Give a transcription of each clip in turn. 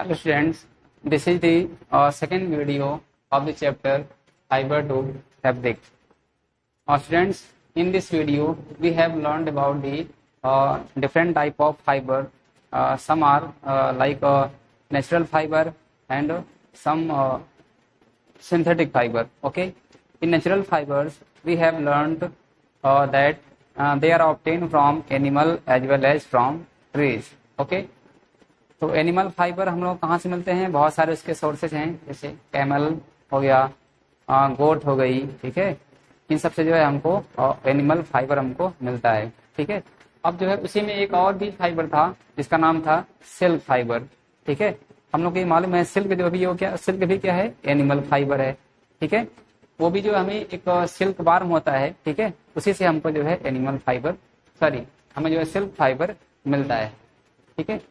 Hello students, this is the second video of the chapter Fiber to Fabric. Students, in this video we have learned about the different type of fiber. Some are like natural fiber and some synthetic fiber. Okay, in natural fibers we have learned that they are obtained from animal as well as from trees. Okay, तो animal fibre हम लोग कहाँ से मिलते हैं? बहुत सारे उसके सोर्सेज हैं, जैसे कैमल हो गया, गोट हो गई, ठीक है। इन सब से जो है हमको एनिमल फाइबर हमको मिलता है, ठीक है। अब जो है उसी में एक और भी फाइबर था जिसका नाम था सिल्क फाइबर, ठीक है। हम लोग को ये मालूम है सिल्क जो भी, वो क्या, सिल्क भी क्या है? एनिमल फाइबर है, ठीक है। वो भी जो हमें एक सिल्क वार्म होता है, ठीक है, उसी से हमको जो है एनिमल फाइबर, सॉरी, हमें जो है सिल्क फाइबर मिलता है, ठीक है।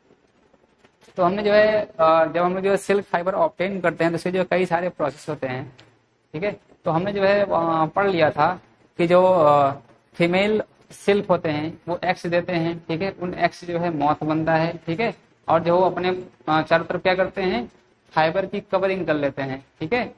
तो हमने जो है जब हम लोग जो है सिल्क फाइबर ऑब्टेन करते हैं तो उसके जो कई सारे प्रोसेस होते हैं, ठीक है। तो हमने जो है पढ़ लिया था कि जो फीमेल सिल्क होते हैं वो एक्स देते हैं, ठीक है। उन एक्स जो है मॉथ बनता है, ठीक है। और जो अपने चारों तरफ क्या करते हैं? फाइबर की कवरिंग कर लेते हैं, ठीक है।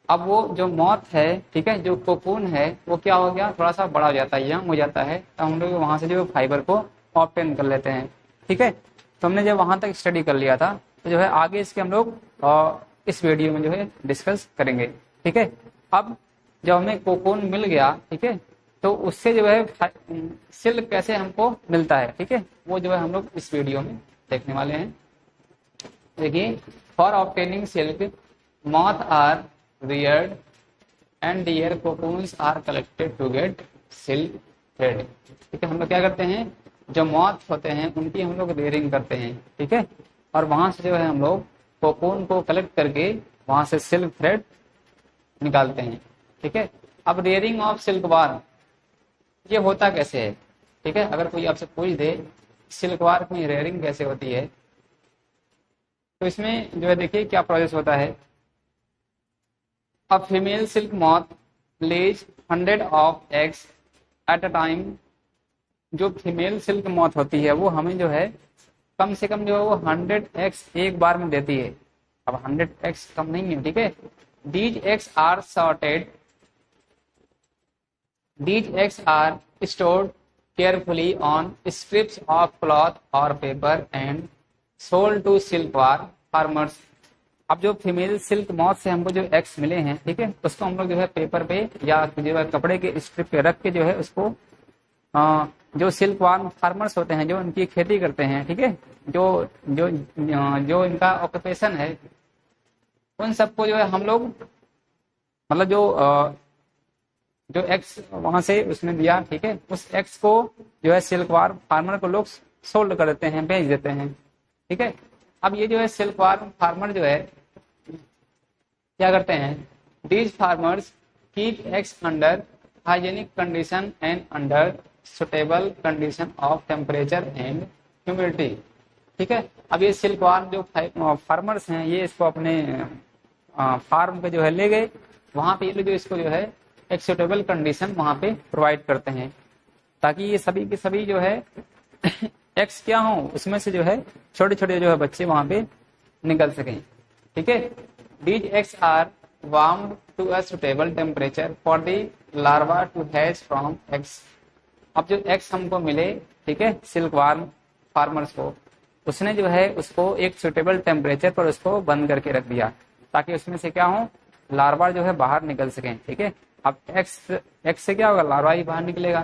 अब वो जो मॉथ है, ठीक है, जो कोकून है, वो क्या हो गया? थोड़ा सा बड़ा हो जाता है, यंग हो जाता है, तो हम लोग वहां से जो फाइबर को ऑब्टेन कर लेते हैं, ठीक है। तो हमने जब वहां तक स्टडी कर लिया था तो जो है आगे इसके हम लोग इस वीडियो में जो है डिस्कस करेंगे, ठीक है। अब जब हमें कोकून मिल गया, ठीक है, तो उससे जो है सिल्क कैसे हमको मिलता है, ठीक है, वो जो है हम लोग इस वीडियो में देखने वाले हैं। देखिए, for obtaining silk moth are reared and their cocoons are collected to get silk thread, ठीक है। हम लोग क्या करते हैं? जो मॉथ होते हैं उनकी हम लोग रेयरिंग करते हैं, ठीक है, और वहां से जो है हम लोग कोकून को कलेक्ट करके वहां से सिल्क थ्रेड निकालते हैं, ठीक है। अब रेयरिंग ऑफ सिल्क वार्म ये होता कैसे है, ठीक है। अगर कोई आपसे पूछ दे सिल्क वार्म में रेयरिंग कैसे होती है, तो इसमें जो है देखिए क्या प्रोसेस होता है। A female silk moth lays 100 of eggs at a time. जो फीमेल सिल्क मॉथ होती है वो हमें जो है कम से कम जो है वो 100 एग्स एक बार में देती है। अब 100 एग्स कम नहीं है, ठीक है। These eggs are sorted, these eggs are stored carefully on strips of cloth और paper and sold to silk farmers. अब जो फीमेल सिल्क मॉथ से हमको जो एग्स मिले हैं, ठीक है, उसको हम लोग जो है पेपर पे या जो है कपड़े के स्ट्रिप पे रख के जो है उसको जो सिल्क वार्म फार्मर्स होते हैं जो उनकी खेती करते हैं, ठीक है, जो जो जो इनका ऑक्यूपेशन है, उन सबको जो है हम लोग मतलब जो एक्स वहां से उसने दिया, ठीक है, उस एक्स को जो है सिल्क वार्म फार्मर को लोग सोल्ड कर देते हैं, बेच देते हैं, ठीक है। अब ये जो है सिल्क वार्म फार्मर जो है क्या करते हैं? These farmers keep x under hygienic condition and under suitable condition of temperature and humidity, ठीक है। अब ये सिल्क वार्म जो फार्मर्स हैं ये इसको अपने फार्म पे जो है ले गए, वहां पे ये जो इसको जो है एक सुटेबल कंडीशन वहां पे प्रोवाइड करते हैं ताकि ये सभी के सभी जो है एक्स क्या हो, उसमें से जो है छोटे छोटे जो है बच्चे वहां पे निकल सकें, ठीक है। These eggs are warm to a suitable temperature for the larva to hatch from eggs. अब जो एक्स हमको मिले, ठीक है, सिल्क वार्म फार्मर्स को, उसने जो है उसको एक सुटेबल टेम्परेचर पर उसको बंद करके रख दिया ताकि उसमें से क्या हो, लार्वा जो है बाहर निकल सकें, ठीक है। अब एक्स से क्या होगा? लार्वा ही बाहर निकलेगा।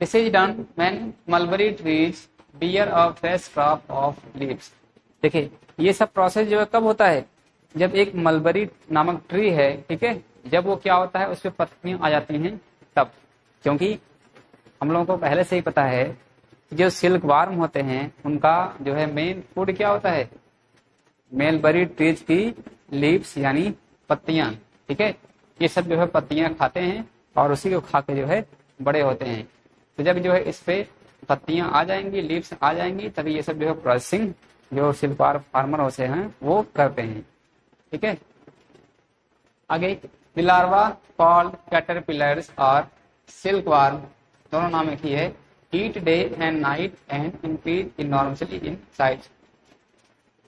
This is done when mulberry trees bear a fresh crop of leaves. देखिए ये सब प्रोसेस जो है कब होता है? जब एक मलबरी नामक ट्री है, ठीक है, जब वो क्या होता है उस पर पत्तियां आ जाती हैं तब, क्योंकि हम लोगों को पहले से ही पता है कि जो सिल्क वार्म होते हैं उनका जो है मेन फूड क्या होता है? मलबरी ट्रीज की लीव्स यानी पत्तियां, ठीक है। ये सब जो है पत्तियां खाते हैं और उसी को खा के जो है बड़े होते हैं। तो जब जो है इस पे पत्तियां आ जाएंगी, लीव्स आ जाएंगी, तभी ये सब जो है प्रोसेसिंग जो सिल्क वार्म फार्मर होते हैं वो करते हैं, ठीक है। आगे द लार्वा कॉल्ड कैटरपिलर्स और सिल्क वार्म, दोनों नाम एक ही है, eat day and night and increase enormously in size.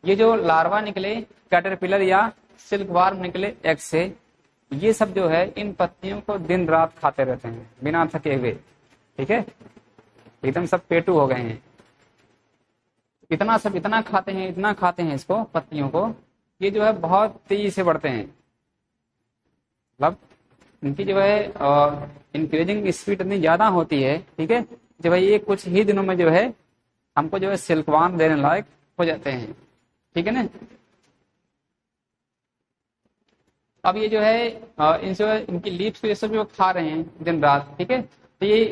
ये जो लार्वा निकले कैटरपिलर या सिल्क वार्म निकले एग से, ये सब जो है इन पत्तियों को दिन रात खाते रहते हैं बिना थके हुए। ठीक है, एकदम सब पेटू हो गए हैं, इतना सब इतना खाते हैं, इतना खाते हैं इसको, पत्तियों को, ये जो है बहुत तेजी से बढ़ते हैं। मतलब इनकी जो है इंक्रीजिंग स्पीड इतनी ज्यादा होती है, ठीक है, जो भाई ये कुछ ही दिनों में जो है हमको जो है सिल्कवार्म देने लायक हो जाते हैं। ठीक है ना। अब ये जो है इनकी लीव्स को ये सब जो खा रहे हैं दिन रात, ठीक है, तो ये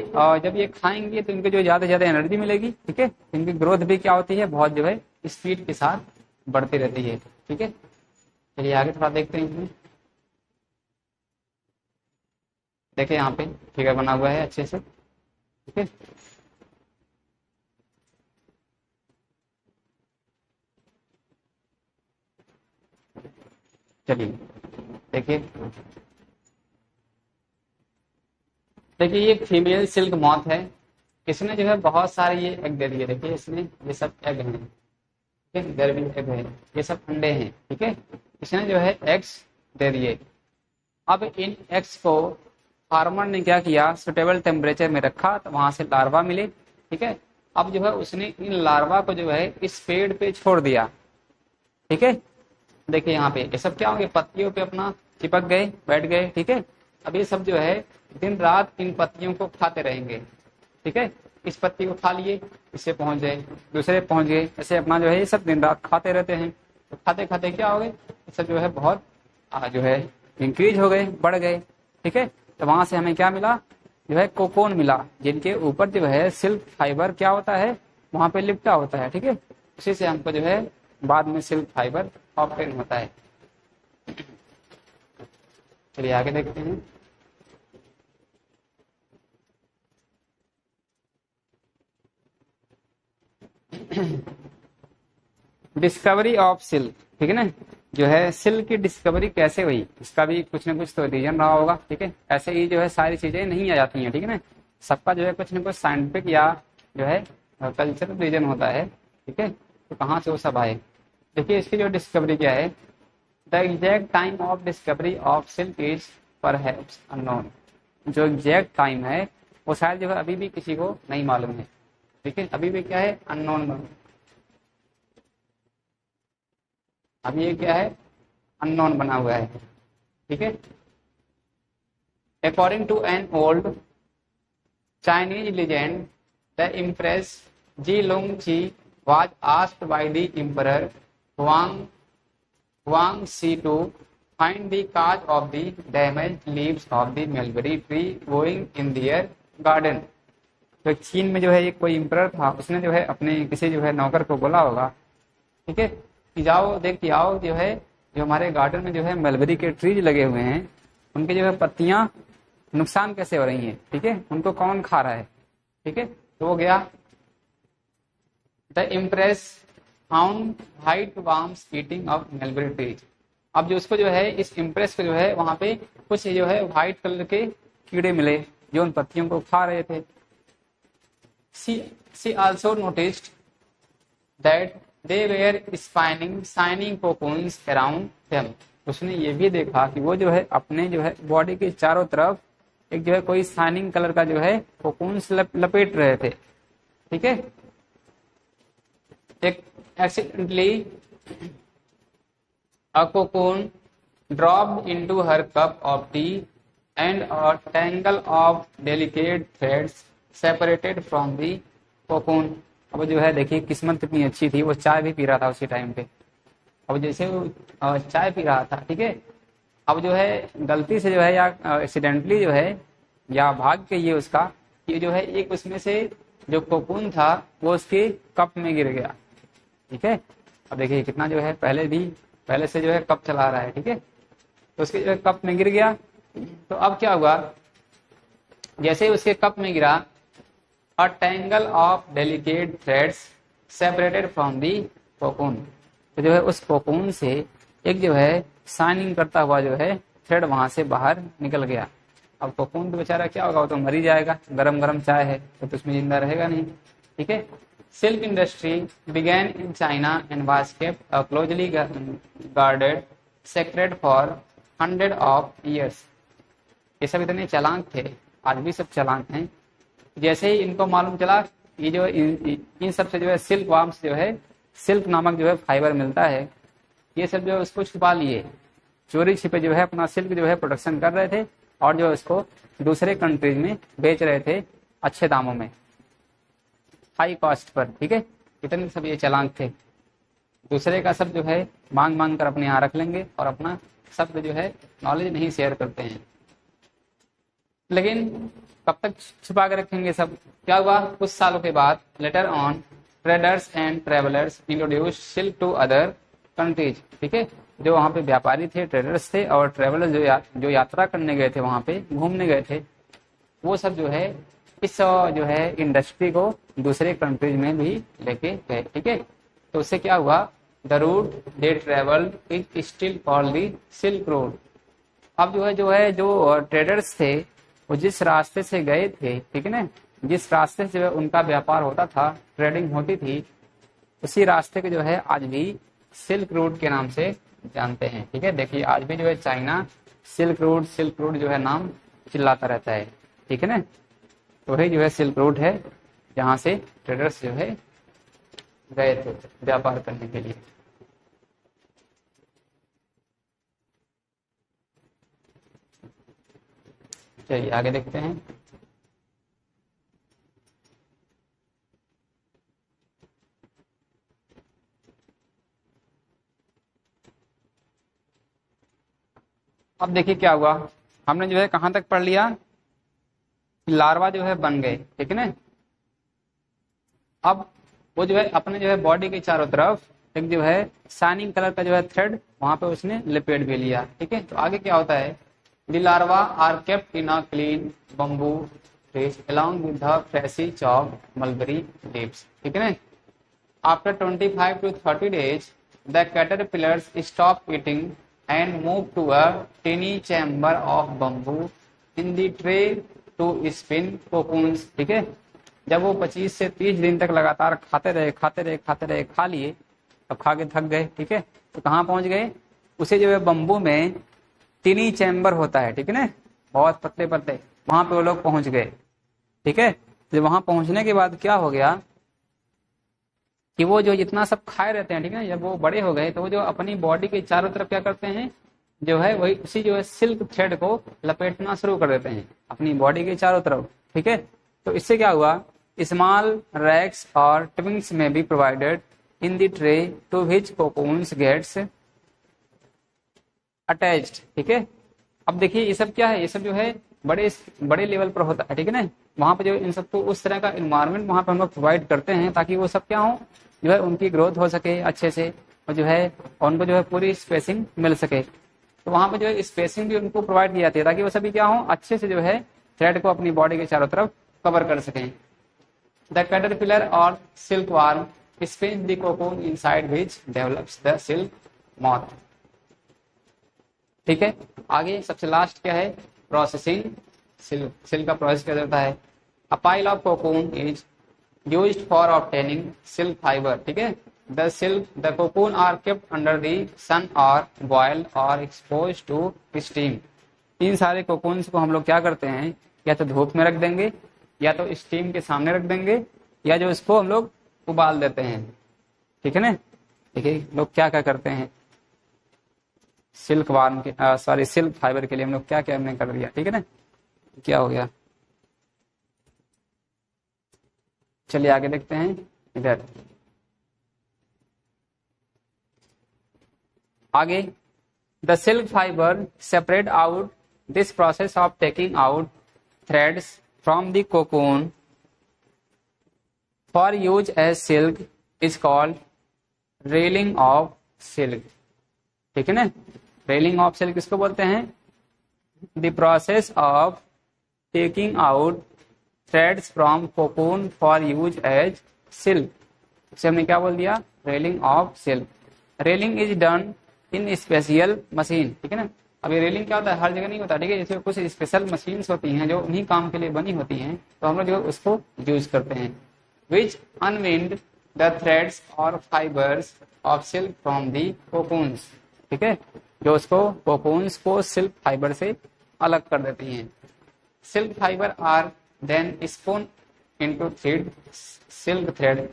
जब ये खाएंगे तो इनको जो ज्यादा से ज्यादा एनर्जी मिलेगी। ठीक है, इनकी ग्रोथ भी क्या होती है, बहुत जो है स्पीड के साथ बढ़ती रहती है। ठीक है, चलिए आगे थोड़ा देखते हैं इसमें। देखिए यहाँ पे फिगर बना हुआ है अच्छे से। ठीक है, चलिए देखिए, देखिए ये फीमेल सिल्क मॉथ है, इसने जो है बहुत सारे ये एग दे दिए। देखिए इसमें ये सब एग हैं, ठीक है, इधर भी एग है, ये सब अंडे हैं। ठीक है, इसने जो है एग्स दे दिए। अब इन एग्स को फार्मर ने क्या किया, सुटेबल टेम्परेचर में रखा तो वहां से लार्वा मिले। ठीक है, अब जो है उसने इन लार्वा को जो है इस पेड़ पे छोड़ दिया। ठीक है, देखिए यहाँ पे ये सब क्या होंगे, पत्तियों पे अपना चिपक गए, बैठ गए। ठीक है, अब ये सब जो है दिन रात इन पत्तियों को खाते रहेंगे। ठीक है, इस पत्ती को खा लिए, इससे पहुंच गए, दूसरे पहुंच गए, ऐसे अपना जो है ये सब दिन रात खाते रहते हैं। तो खाते खाते क्या हो गए, ये सब जो है बहुत जो है इंक्रीज हो गए, बढ़ गए। ठीक है, तो वहां से हमें क्या मिला, जो है कोकोन मिला, जिनके ऊपर जो है सिल्क फाइबर क्या होता है, वहां पे लिपटा होता है। ठीक है, उसी से हमको जो है बाद में सिल्क फाइबर ऑब्टेन होता है। चलिए आगे देखते हैं। डिस्कवरी ऑफ सिल्क, ठीक है ना, जो है सिल्क की डिस्कवरी कैसे हुई, इसका भी कुछ ना कुछ तो रीजन रहा होगा। ठीक है, ऐसे ही जो है सारी चीजें नहीं आ जाती हैं। ठीक है ना, सबका जो है कुछ ना कुछ साइंटिफिक या जो है कल्चरल रीजन होता है। ठीक है, तो कहाँ से वो सब आए। देखिए इसकी जो डिस्कवरी क्या है, the exact time of discovery of silk is perhaps unknown. जो एग्जैक्ट टाइम है वो शायद जो है अभी भी किसी को नहीं मालूम है। ठीक है, अभी भी क्या है, अननोन, अभी ये क्या है, अननोन बना हुआ है। ठीक है, according to an old Chinese legend, the empress Xi Ling Shi was asked by the emperor Huang Xi to find the cause of the damaged leaves of the mulberry tree growing in their garden। तो चीन में जो है एक कोई emperor था, उसने जो है अपने किसी जो है नौकर को बोला होगा, ठीक है, कि जाओ देख के आओ जो है जो हमारे गार्डन में जो है मलबेरी के ट्रीज लगे हुए हैं, उनके जो है पत्तियां नुकसान कैसे हो रही हैं। ठीक है, उनको कौन खा रहा है। ठीक है, तो वो गया, the impress found white worms eating of mulberry trees. अब जो उसको जो है इस इम्प्रेस को जो है वहां पे कुछ जो है व्हाइट कलर के कीड़े मिले जो उन पत्तियों को खा रहे थे। She also noticed that they were shining cocoons around them. उसने ये भी देखा कि वो जो है अपने जो है बॉडी के चारों तरफ एक जो है कोई शाइनिंग कलर का जो है कोकून्स लपेट रहे थे। ठीक है, accidentally a cocoon dropped into her cup of tea and a tangle of delicate threads separated from the cocoon। अब जो है देखिए किस्मत कितनी अच्छी थी, वो चाय भी पी रहा था उसी टाइम पे। अब जैसे वो चाय पी रहा था, ठीक है, अब जो है गलती से जो है या एक्सीडेंटली जो है या भाग के ये उसका ये जो है एक उसमें से जो कोकून था वो उसके कप में गिर गया। ठीक है, अब देखिए कितना जो है पहले से जो है कप चला रहा है। ठीक है, तो उसके जो है कप में गिर गया। तो अब क्या हुआ, जैसे उसके कप में गिरा, a tangle of delicate threads separated from the cocoon. तो जो है उस कोकून से एक जो है शाइनिंग करता हुआ जो है थ्रेड वहां से बाहर निकल गया। अब कोकून तो बेचारा क्या होगा, वो तो मर ही जाएगा, गरम गरम चाय है तो उसमें जिंदा रहेगा नहीं। ठीक है, Silk industry began in China and was kept a closely guarded secret for hundreds of years. ये सब इतने चालाक थे, आज भी सब चालाक हैं। जैसे ही इनको मालूम चला ये जो इन सब से जो है सिल्क वार्म्स जो है, सिल्क नामक जो है फाइबर मिलता है, ये सब जो है उसको छुपा लिए, चोरी छिपे जो है अपना सिल्क जो है प्रोडक्शन कर रहे थे और जो इसको दूसरे कंट्रीज में बेच रहे थे अच्छे दामों में, हाई कॉस्ट पर। ठीक है, इतने सब ये चालाक थे। दूसरे का सब जो है मांग मांग कर अपने यहाँ रख लेंगे और अपना सब जो है नॉलेज नहीं शेयर करते हैं। लेकिन कब तक छुपा के रखेंगे सब? क्या हुआ, कुछ सालों के बाद later on traders and travellers introduce silk to other countries. ठीक है, जो वहाँ पे व्यापारी थे, ट्रेडर्स थे और ट्रेवलर्स जो यात्रा करने गए थे, वहाँ पे घूमने गए थे, वो सब जो है इस जो है इंडस्ट्री को दूसरे कंट्रीज में भी लेके गए। ठीक है, तो उससे क्या हुआ, the route they travel is still called the silk road. अब जो ट्रेडर्स थे वो जिस रास्ते से गए थे, ठीक है ना, जिस रास्ते से उनका व्यापार होता था, ट्रेडिंग होती थी, उसी रास्ते को जो है आज भी सिल्क रूट के नाम से जानते हैं। ठीक है, देखिए आज भी जो है चाइना सिल्क रूट जो है नाम चिल्लाता रहता है। ठीक है ना, तो वही जो है सिल्क रूट है जहाँ से ट्रेडर्स जो है गए थे व्यापार करने के लिए। चलिए आगे देखते हैं। अब देखिए क्या हुआ, हमने जो है कहां तक पढ़ लिया, लार्वा जो है बन गए। ठीक है ना, अब वो जो है अपने जो है बॉडी के चारों तरफ एक जो है शाइनिंग कलर का जो है थ्रेड वहां पे उसने लिपेट भी लिया। ठीक है, तो आगे क्या होता है, the larva are kept in a clean bamboo trees along with the freshly chopped mulberry leaves. ठीक है ना, after 25 to 30 days the caterpillars stop eating and move to a tiny chamber of bamboo in the tray to spin cocoons। ठीक है, जब वो 25 से 30 दिन तक लगातार खाते रहे, खा लिए, अब खा के थक गए। ठीक है, तो कहाँ पहुंच गए, उसे जो है बम्बू में टिनी चैम्बर होता है, ठीक है ना, बहुत पतले पतले, वहां पे वो लोग पहुंच गए। ठीक है, तो वहां पहुंचने के बाद क्या हो गया कि वो जो जितना सब खाए रहते हैं, ठीक है ना, जब वो बड़े हो गए तो वो जो अपनी बॉडी के चारों तरफ क्या करते हैं, जो है वही उसी जो है सिल्क थ्रेड को लपेटना शुरू कर देते हैं अपनी बॉडी के चारों तरफ। ठीक है, तो इससे क्या हुआ, स्मॉल रैक्स और ट्विंग्स में be provided in the tray to which cocoons gets attached. ठीक है, अब देखिए ये सब क्या है, ये सब जो है बड़े लेवल पर होता है। ठीक है ना, वहां पे जो इन सबको उस तरह का इन्वायरमेंट वहां पे हम लोग प्रोवाइड करते हैं ताकि वो सब क्या हो, जो है उनकी ग्रोथ हो सके अच्छे से, और जो है उनको जो है पूरी स्पेसिंग मिल सके। तो वहां पे जो है स्पेसिंग भी उनको प्रोवाइड की जाती है ताकि वो सभी क्या हो, अच्छे से जो है थ्रेड को अपनी बॉडी के चारों तरफ कवर कर सकें। द कैटरपिलर और silk warm spin the cocoon inside which develops the silk moth. ठीक है, आगे सबसे लास्ट क्या है, प्रोसेसिंग सिल्क का प्रोसेस किया जाता है। A pile of cocoon is used for obtaining silk fibre. ठीक है, the cocoon are kept under the sun और बॉइल्ड और एक्सपोज टू स्टीम। इन सारे कोकून्स को हम लोग क्या करते हैं, या तो धूप में रख देंगे, या तो स्टीम के सामने रख देंगे, या जो इसको हम लोग उबाल देते हैं। ठीक है ना, देखिए लोग क्या क्या करते हैं, सिल्क वार्म के सिल्क फाइबर के लिए हम लोग क्या क्या हमने कर दिया। ठीक है ना, क्या हो गया, चलिए आगे देखते हैं। इधर आगे, the silk fibre separate out this process of taking out threads from the cocoon for use as silk is called reeling of silk. ठीक है ना, रेलिंग ऑफ सिल्क किसको बोलते हैं, the process of taking out threads from cocoon for use as silk, इसे हमने क्या बोल दिया, reeling of silk. Reeling is done in special machine. ठीक है ना, अब ये रेलिंग क्या होता है, हर जगह नहीं होता। ठीक है, इसमें कुछ स्पेशल मशीन्स होती हैं जो उन्हीं काम के लिए बनी होती हैं, तो हम लोग जो उसको यूज करते हैं। विच अनविंड द थ्रेड्स और fibres of silk from the cocoons. ठीक है, जो उसको कोकून्स को सिल्क फाइबर से अलग कर देती हैं। Silk fibre are then spun into thread silk thread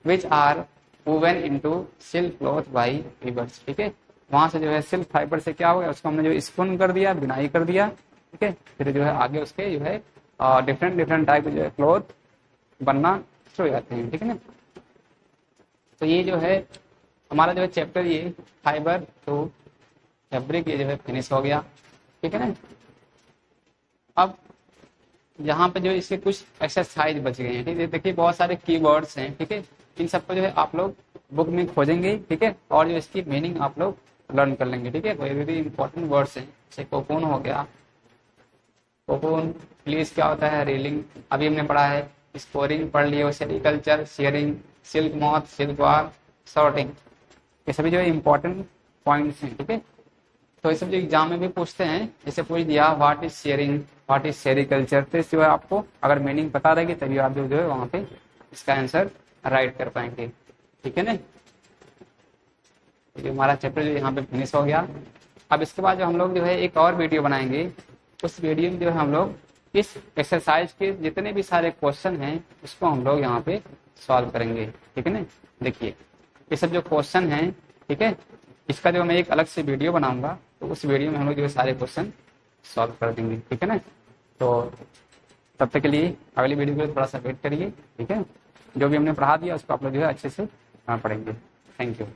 which are woven into silk cloth by weavers. ठीक है, वहां से जो है सिल्क फाइबर से क्या हो गया, उसको हमने जो स्पून कर दिया, बुनाई कर दिया। ठीक है, फिर जो है आगे उसके जो है डिफरेंट टाइप जो है क्लॉथ बनना शुरू हो जाते हैं। ठीक है ना, तो ये जो है हमारा जो है चैप्टर ये फाइबर टू फैब्रिक ये जो है फिनिश हो गया। ठीक है ना, अब यहाँ पे जो इसके कुछ एक्सरसाइज बच गए हैं। ठीक है, देखिए बहुत सारे कीवर्ड्स हैं। ठीक है, इन सबको जो है आप लोग बुक में खोजेंगे। ठीक है, और जो इसकी मीनिंग आप लोग लर्न कर लेंगे। ठीक है, वेरी इंपॉर्टेंट वर्ड्स हैं, जैसे कोकून हो गया। कोकून प्लीज क्या होता है, रीलिंग अभी हमने पढ़ा है, स्कोरिंग पढ़ लिया, sericulture, sharing, silk moth, silk worm, sorting, ये सभी जो है इंपॉर्टेंट पॉइंट्स हैं। ठीक है, तो ये सब जो एग्जाम में भी पूछते हैं, जैसे पूछ दिया what is sharing, what is sericulture, तो इस जो है आपको अगर मीनिंग पता रहेगी तभी आप जो है वहाँ पे इसका आंसर राइट कर पाएंगे। ठीक है ना, तो हमारा चैप्टर जो यहाँ पे फिनिश हो गया। अब इसके बाद जो हम लोग जो है एक और वीडियो बनाएंगे, उस वीडियो में जो है हम लोग इस एक्सरसाइज के जितने भी सारे क्वेश्चन हैं उसको हम लोग यहाँ पे सॉल्व करेंगे। ठीक है ना, देखिए ये सब जो क्वेश्चन हैं, ठीक है, इसका जो मैं एक अलग से वीडियो बनाऊंगा, तो उस वीडियो में हम लोग जो है सारे क्वेश्चन सॉल्व कर देंगे। ठीक है ना, तो तब तक के लिए अगली वीडियो के लिए थोड़ा सा वेट करिए। ठीक है, जो भी हमने पढ़ा दिया उसको आप लोग जो है अच्छे से पढ़ेंगे। Thank you.